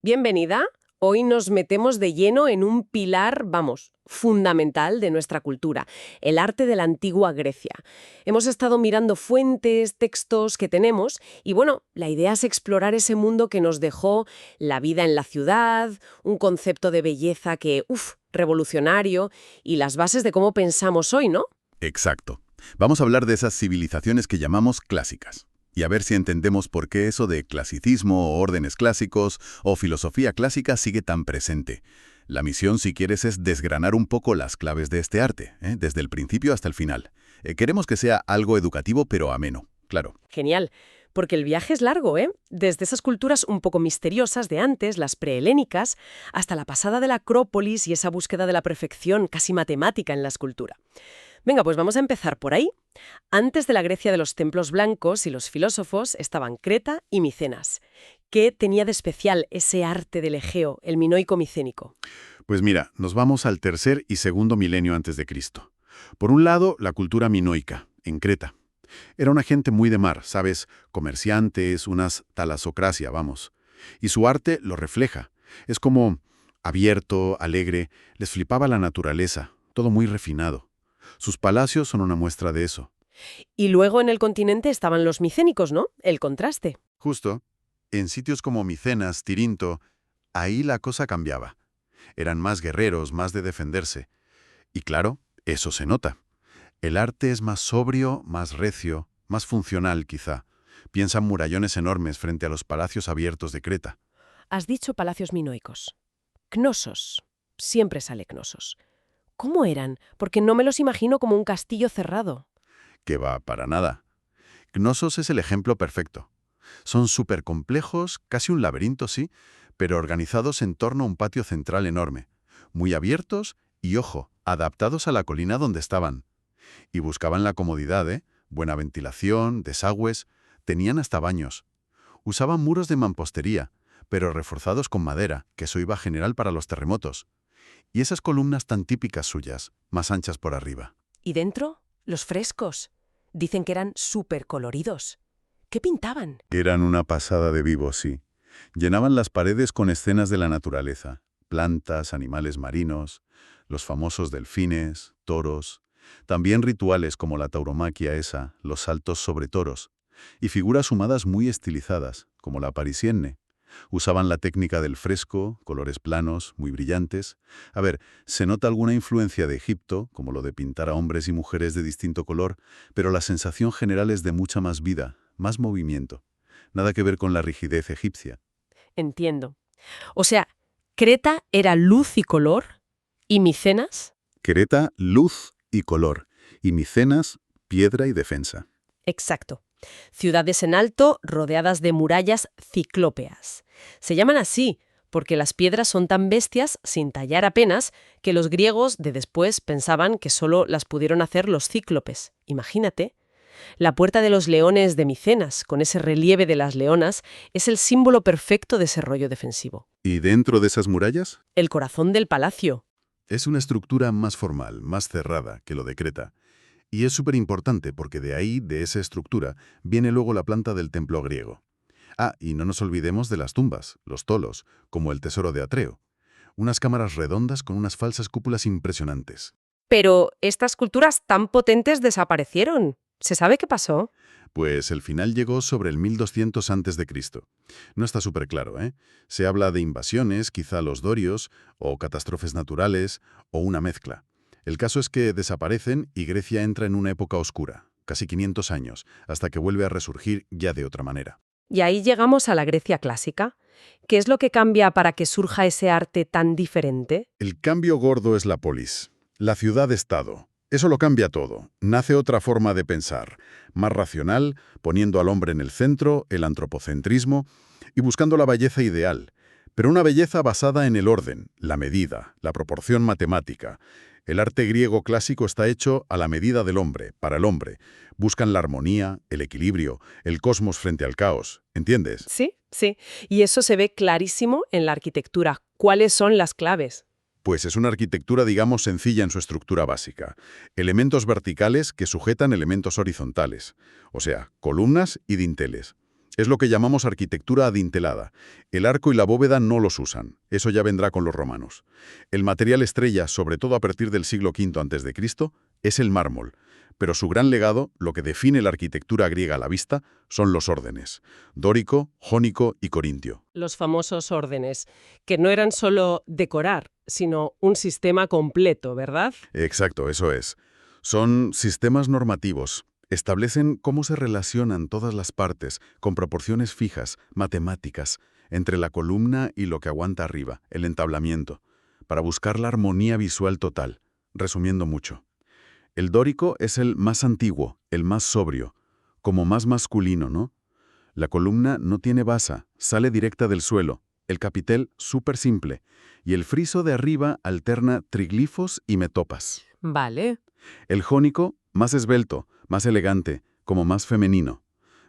Bienvenida. Hoy nos metemos de lleno en un pilar, vamos, fundamental de nuestra cultura, el arte de la antigua Grecia. Hemos estado mirando fuentes, textos que tenemos y bueno, la idea es explorar ese mundo que nos dejó la vida en la ciudad, un concepto de belleza que, revolucionario y las bases de cómo pensamos hoy, ¿no? Exacto. Vamos a hablar de esas civilizaciones que llamamos clásicas. Y a ver si entendemos por qué eso de clasicismo o órdenes clásicos o filosofía clásica sigue tan presente. La misión, si quieres, es desgranar un poco las claves de este arte, desde el principio hasta el final. Queremos que sea algo educativo pero ameno, claro. Genial, porque el viaje es largo, ¿eh? Desde esas culturas un poco misteriosas de antes, las prehelénicas, hasta la pasada de la Acrópolis y esa búsqueda de la perfección casi matemática en la escultura. Venga, pues vamos a empezar por ahí. Antes de la Grecia de los templos blancos y los filósofos estaban Creta y Micenas. ¿Qué tenía de especial ese arte del Egeo, el minoico micénico? Pues mira, nos vamos al tercer y segundo milenio antes de Cristo. Por un lado, la cultura minoica, en Creta. Era una gente muy de mar, ¿sabes? Comerciantes, unas talasocracia, vamos. Y su arte lo refleja. Es como abierto, alegre, les flipaba la naturaleza, todo muy refinado. Sus palacios son una muestra de eso. Y luego en el continente estaban los micénicos, ¿no? El contraste. Justo, en sitios como Micenas, Tirinto, ahí la cosa cambiaba. Eran más guerreros, más de defenderse. Y claro, eso se nota. El arte es más sobrio, más recio, más funcional quizá. Piensa en murallones enormes frente a los palacios abiertos de Creta. Has dicho palacios minoicos. Cnosos. Siempre sale Cnosos. ¿Cómo eran? Porque no me los imagino como un castillo cerrado. Que va para nada. Cnosos es el ejemplo perfecto. Son súper complejos, casi un laberinto, sí, pero organizados en torno a un patio central enorme. Muy abiertos y, ojo, adaptados a la colina donde estaban. Y buscaban la comodidad, ¿eh? Buena ventilación, desagües, tenían hasta baños. Usaban muros de mampostería, pero reforzados con madera, que eso iba general para los terremotos. Y esas columnas tan típicas suyas, más anchas por arriba. ¿Y dentro? Los frescos. Dicen que eran súper coloridos. ¿Qué pintaban? Eran una pasada de vivos, sí. Llenaban las paredes con escenas de la naturaleza, plantas, animales marinos, los famosos delfines, toros, también rituales como la tauromaquia esa, los saltos sobre toros, y figuras humanas muy estilizadas, como la parisienne. Usaban la técnica del fresco, colores planos, muy brillantes. A ver, se nota alguna influencia de Egipto, como lo de pintar a hombres y mujeres de distinto color, pero la sensación general es de mucha más vida, más movimiento. Nada que ver con la rigidez egipcia. Entiendo. O sea, Creta era luz y color, y Micenas. Creta, luz y color, y Micenas, piedra y defensa. Exacto. Ciudades en alto rodeadas de murallas ciclópeas. Se llaman así porque las piedras son tan bestias, sin tallar apenas, que los griegos de después pensaban que solo las pudieron hacer los cíclopes. Imagínate. La Puerta de los Leones de Micenas, con ese relieve de las leonas, es el símbolo perfecto de ese rollo defensivo. ¿Y dentro de esas murallas? El corazón del palacio. Es una estructura más formal, más cerrada que lo de Creta. Y es súper importante porque de ahí, de esa estructura, viene luego la planta del templo griego. Ah, y no nos olvidemos de las tumbas, los tolos, como el tesoro de Atreo. Unas cámaras redondas con unas falsas cúpulas impresionantes. Pero estas culturas tan potentes desaparecieron. ¿Se sabe qué pasó? Pues el final llegó sobre el 1200 a.C. No está súper claro, ¿eh? Se habla de invasiones, quizá los dorios, o catástrofes naturales, o una mezcla. El caso es que desaparecen y Grecia entra en una época oscura, casi 500 años, hasta que vuelve a resurgir ya de otra manera. Y ahí llegamos a la Grecia clásica. ¿Qué es lo que cambia para que surja ese arte tan diferente? El cambio gordo es la polis, la ciudad-estado. Eso lo cambia todo. Nace otra forma de pensar, más racional, poniendo al hombre en el centro, el antropocentrismo, y buscando la belleza ideal. Pero una belleza basada en el orden, la medida, la proporción matemática. El arte griego clásico está hecho a la medida del hombre, para el hombre. Buscan la armonía, el equilibrio, el cosmos frente al caos. ¿Entiendes? Sí, sí. Y eso se ve clarísimo en la arquitectura. ¿Cuáles son las claves? Pues es una arquitectura, digamos, sencilla en su estructura básica. Elementos verticales que sujetan elementos horizontales, o sea, columnas y dinteles. Es lo que llamamos arquitectura adintelada. El arco y la bóveda no los usan. Eso ya vendrá con los romanos. El material estrella, sobre todo a partir del siglo V a.C., es el mármol. Pero su gran legado, lo que define la arquitectura griega a la vista, son los órdenes: dórico, jónico y corintio. Los famosos órdenes, que no eran solo decorar, sino un sistema completo, ¿verdad? Exacto, eso es. Son sistemas normativos. Establecen cómo se relacionan todas las partes, con proporciones fijas, matemáticas, entre la columna y lo que aguanta arriba, el entablamiento, para buscar la armonía visual total. Resumiendo mucho. El dórico es el más antiguo, el más sobrio, como más masculino, ¿no? La columna no tiene basa, sale directa del suelo, el capitel súper simple, y el friso de arriba alterna triglifos y metopas. Vale. El jónico, más esbelto, más elegante, como más femenino.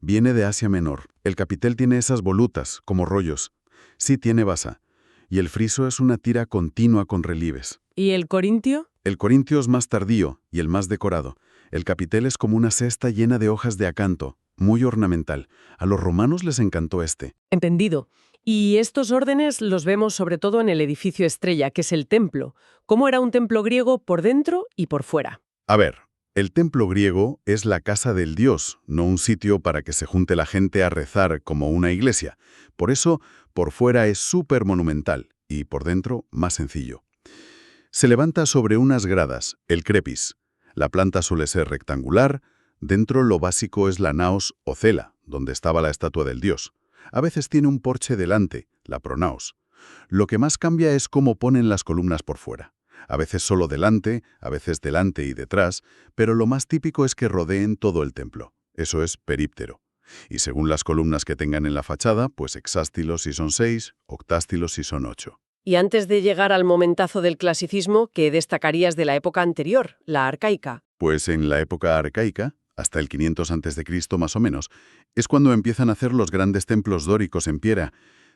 Viene de Asia Menor. El capitel tiene esas volutas, como rollos. Sí tiene basa. Y el friso es una tira continua con relieves. ¿Y el corintio? El corintio es más tardío y el más decorado. El capitel es como una cesta llena de hojas de acanto, muy ornamental. A los romanos les encantó este. Entendido. Y estos órdenes los vemos sobre todo en el edificio estrella, que es el templo. ¿Cómo era un templo griego por dentro y por fuera? A ver, el templo griego es la casa del dios, no un sitio para que se junte la gente a rezar como una iglesia. Por eso, por fuera es súper monumental y por dentro más sencillo. Se levanta sobre unas gradas, el crepis. La planta suele ser rectangular, dentro lo básico es la naos o cela, donde estaba la estatua del dios. A veces tiene un porche delante, la pronaos. Lo que más cambia es cómo ponen las columnas por fuera. A veces solo delante, a veces delante y detrás, pero lo más típico es que rodeen todo el templo. Eso es períptero. Y según las columnas que tengan en la fachada, pues hexástilos si son 6, octástilos si son 8. Y antes de llegar al momentazo del clasicismo, ¿qué destacarías de la época anterior, la arcaica? Pues en la época arcaica, hasta el 500 a.C. más o menos, es cuando empiezan a hacer los grandes templos dóricos en piedra.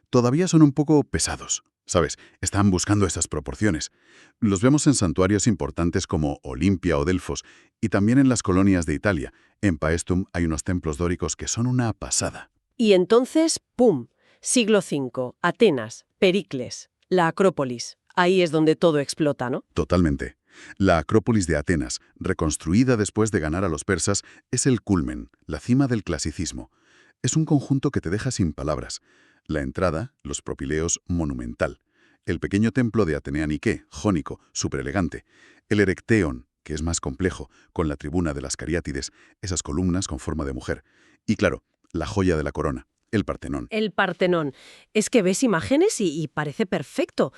Todavía son un poco pesados, ¿sabes? Están buscando esas proporciones. Los vemos en santuarios importantes como Olimpia o Delfos, y también en las colonias de Italia. En Paestum hay unos templos dóricos que son una pasada. Y entonces, ¡pum! Siglo V, Atenas, Pericles, la Acrópolis. Ahí es donde todo explota, ¿no? Totalmente. La Acrópolis de Atenas, reconstruida después de ganar a los persas, es el culmen, la cima del clasicismo. Es un conjunto que te deja sin palabras. La entrada, los propileos, monumental. El pequeño templo de Atenea Nike, jónico, súper elegante. El Erecteon, que es más complejo, con la tribuna de las Cariátides, esas columnas con forma de mujer. Y claro, la joya de la corona, el Partenón. El Partenón. Es que ves imágenes y parece perfecto.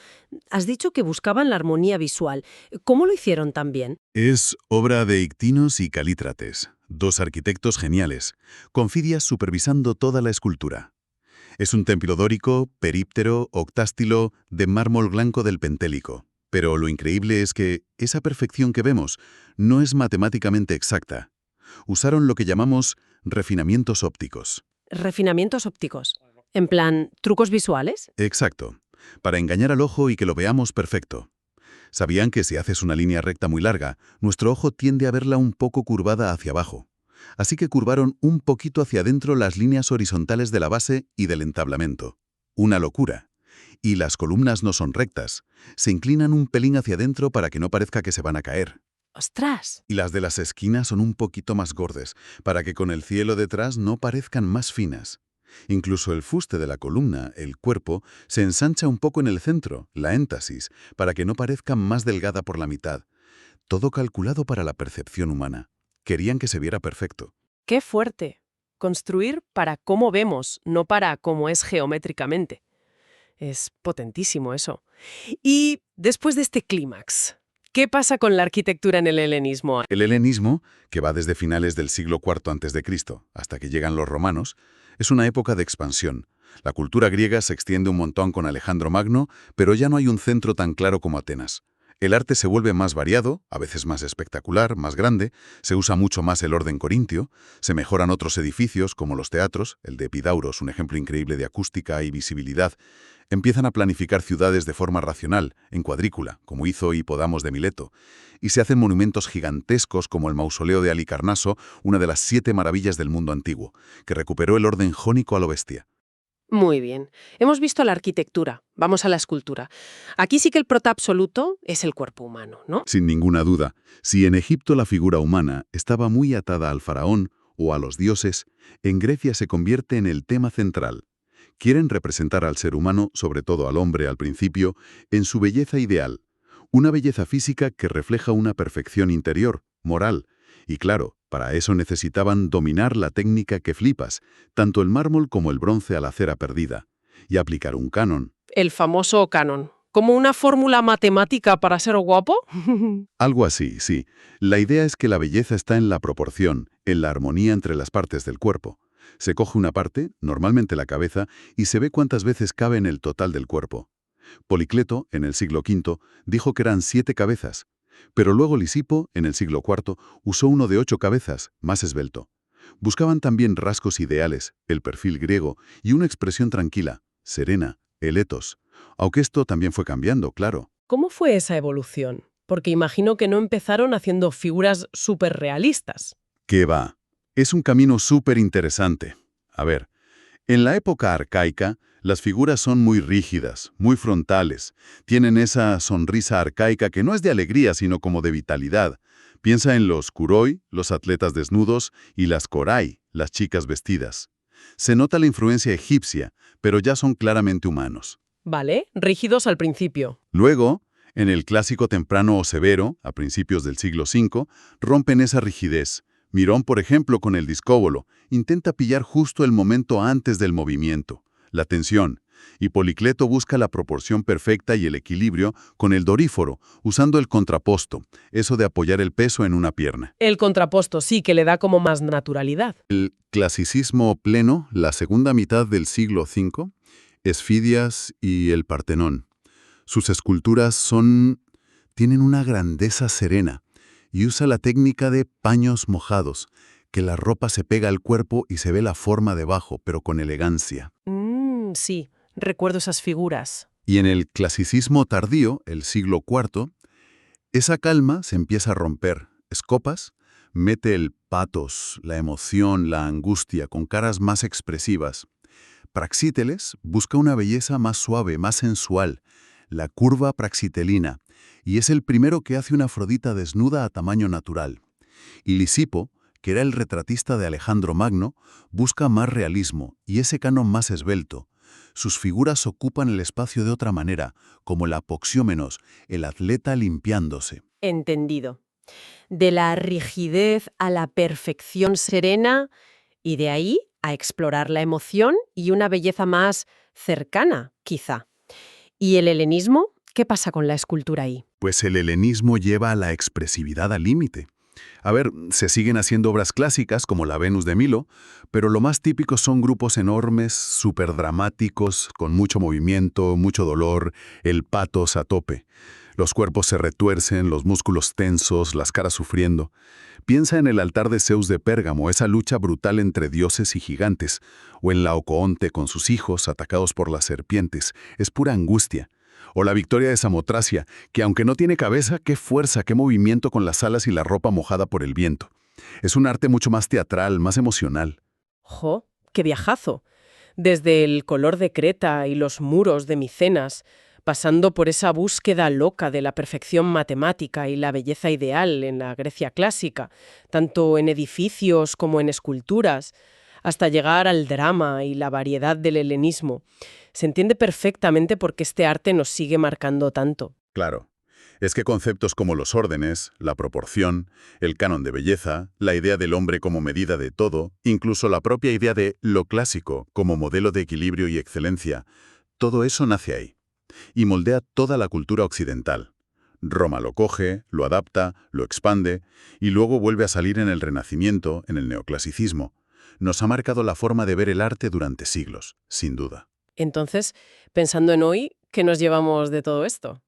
Has dicho que buscaban la armonía visual. ¿Cómo lo hicieron tan bien? Es obra de Ictinos y Calítrates, dos arquitectos geniales, con Fidias supervisando toda la escultura. Es un templo dórico, períptero, octástilo, de mármol blanco del Pentélico. Pero lo increíble es que esa perfección que vemos no es matemáticamente exacta. Usaron lo que llamamos refinamientos ópticos. Refinamientos ópticos. En plan, ¿trucos visuales? Exacto. Para engañar al ojo y que lo veamos perfecto. Sabían que si haces una línea recta muy larga, nuestro ojo tiende a verla un poco curvada hacia abajo. Así que curvaron un poquito hacia adentro las líneas horizontales de la base y del entablamento. Una locura. Y las columnas no son rectas. Se inclinan un pelín hacia adentro para que no parezca que se van a caer. ¡Ostras! Y las de las esquinas son un poquito más gordas, para que con el cielo detrás no parezcan más finas. Incluso el fuste de la columna, el cuerpo, se ensancha un poco en el centro, la éntasis, para que no parezca más delgada por la mitad. Todo calculado para la percepción humana. Querían que se viera perfecto. ¡Qué fuerte! Construir para cómo vemos, no para cómo es geométricamente. Es potentísimo eso. Y después de este clímax, ¿qué pasa con la arquitectura en el helenismo? El helenismo, que va desde finales del siglo IV a.C. hasta que llegan los romanos, es una época de expansión. La cultura griega se extiende un montón con Alejandro Magno, pero ya no hay un centro tan claro como Atenas. El arte se vuelve más variado, a veces más espectacular, más grande, se usa mucho más el orden corintio, se mejoran otros edificios, como los teatros, el de Epidauros, un ejemplo increíble de acústica y visibilidad. Empiezan a planificar ciudades de forma racional, en cuadrícula, como hizo Hipodamos de Mileto, y se hacen monumentos gigantescos como el mausoleo de Halicarnaso, una de las 7 maravillas del mundo antiguo, que recuperó el orden jónico a lo bestia. Muy bien. Hemos visto la arquitectura. Vamos a la escultura. Aquí sí que el prota absoluto es el cuerpo humano, ¿no? Sin ninguna duda, si en Egipto la figura humana estaba muy atada al faraón o a los dioses, en Grecia se convierte en el tema central. Quieren representar al ser humano, sobre todo al hombre al principio, en su belleza ideal, una belleza física que refleja una perfección interior, moral. Y claro, para eso necesitaban dominar la técnica que flipas, tanto el mármol como el bronce a la cera perdida, y aplicar un canon. El famoso canon. ¿Como una fórmula matemática para ser guapo? Algo así, sí. La idea es que la belleza está en la proporción, en la armonía entre las partes del cuerpo. Se coge una parte, normalmente la cabeza, y se ve cuántas veces cabe en el total del cuerpo. Policleto, en el siglo V, dijo que eran 7 cabezas, pero luego Lisipo, en el siglo IV, usó uno de 8 cabezas, más esbelto. Buscaban también rasgos ideales, el perfil griego y una expresión tranquila, serena, el etos. Aunque esto también fue cambiando, claro. ¿Cómo fue esa evolución? Porque imagino que no empezaron haciendo figuras súper realistas. ¿Qué va? Es un camino súper interesante. A ver, en la época arcaica, las figuras son muy rígidas, muy frontales. Tienen esa sonrisa arcaica que no es de alegría, sino como de vitalidad. Piensa en los kuroi, los atletas desnudos, y las korai, las chicas vestidas. Se nota la influencia egipcia, pero ya son claramente humanos. ¿Vale? Rígidos al principio. Luego, en el clásico temprano o severo, a principios del siglo V, rompen esa rigidez. Mirón, por ejemplo, con el discóbolo, intenta pillar justo el momento antes del movimiento, la tensión, y Policleto busca la proporción perfecta y el equilibrio con el doríforo, usando el contraposto, eso de apoyar el peso en una pierna. El contraposto sí que le da como más naturalidad. El clasicismo pleno, la segunda mitad del siglo V, Esfidias y el Partenón. Sus esculturas tienen una grandeza serena y usa la técnica de paños mojados, que la ropa se pega al cuerpo y se ve la forma debajo, pero con elegancia. Sí, recuerdo esas figuras. Y en el clasicismo tardío, el siglo IV, esa calma se empieza a romper. Escopas mete el patos, la emoción, la angustia, con caras más expresivas. Praxíteles busca una belleza más suave, más sensual, la curva praxitelina, y es el primero que hace una Afrodita desnuda a tamaño natural. Y Lisipo, que era el retratista de Alejandro Magno, busca más realismo y ese canon más esbelto. Sus figuras ocupan el espacio de otra manera, como el apoxiómenos, el atleta limpiándose. Entendido. De la rigidez a la perfección serena y de ahí a explorar la emoción y una belleza más cercana, quizá. ¿Y el helenismo? ¿Qué pasa con la escultura ahí? Pues el helenismo lleva a la expresividad al límite. A ver, se siguen haciendo obras clásicas como la Venus de Milo, pero lo más típico son grupos enormes, superdramáticos, con mucho movimiento, mucho dolor, el patos a tope. Los cuerpos se retuercen, los músculos tensos, las caras sufriendo. Piensa en el altar de Zeus de Pérgamo, esa lucha brutal entre dioses y gigantes, o en Laocoonte con sus hijos atacados por las serpientes. Es pura angustia. O la victoria de Samotracia, que aunque no tiene cabeza, qué fuerza, qué movimiento con las alas y la ropa mojada por el viento. Es un arte mucho más teatral, más emocional. ¡Jo! ¡Qué viajazo! Desde el color de Creta y los muros de Micenas, pasando por esa búsqueda loca de la perfección matemática y la belleza ideal en la Grecia clásica, tanto en edificios como en esculturas, hasta llegar al drama y la variedad del helenismo. Se entiende perfectamente por qué este arte nos sigue marcando tanto. Claro. Es que conceptos como los órdenes, la proporción, el canon de belleza, la idea del hombre como medida de todo, incluso la propia idea de lo clásico como modelo de equilibrio y excelencia, todo eso nace ahí y moldea toda la cultura occidental. Roma lo coge, lo adapta, lo expande y luego vuelve a salir en el Renacimiento, en el neoclasicismo. Nos ha marcado la forma de ver el arte durante siglos, sin duda. Entonces, pensando en hoy, ¿qué nos llevamos de todo esto?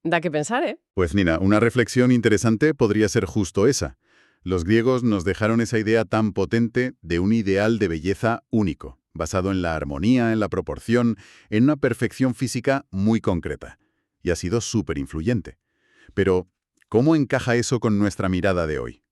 Da que pensar, ¿eh? Pues Nina, una reflexión interesante podría ser justo esa. Los griegos nos dejaron esa idea tan potente de un ideal de belleza único, basado en la armonía, en la proporción, en una perfección física muy concreta. Y ha sido súper influyente. Pero, ¿cómo encaja eso con nuestra mirada de hoy?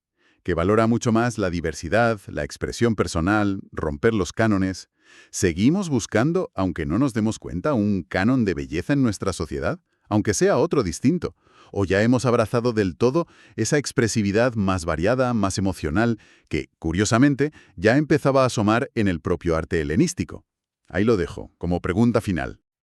Que valora mucho más la diversidad, la expresión personal, romper los cánones. ¿Seguimos buscando, aunque no nos demos cuenta, un canon de belleza en nuestra sociedad? Aunque sea otro distinto. ¿O ya hemos abrazado del todo esa expresividad más variada, más emocional, que, curiosamente, ya empezaba a asomar en el propio arte helenístico? Ahí lo dejo, como pregunta final.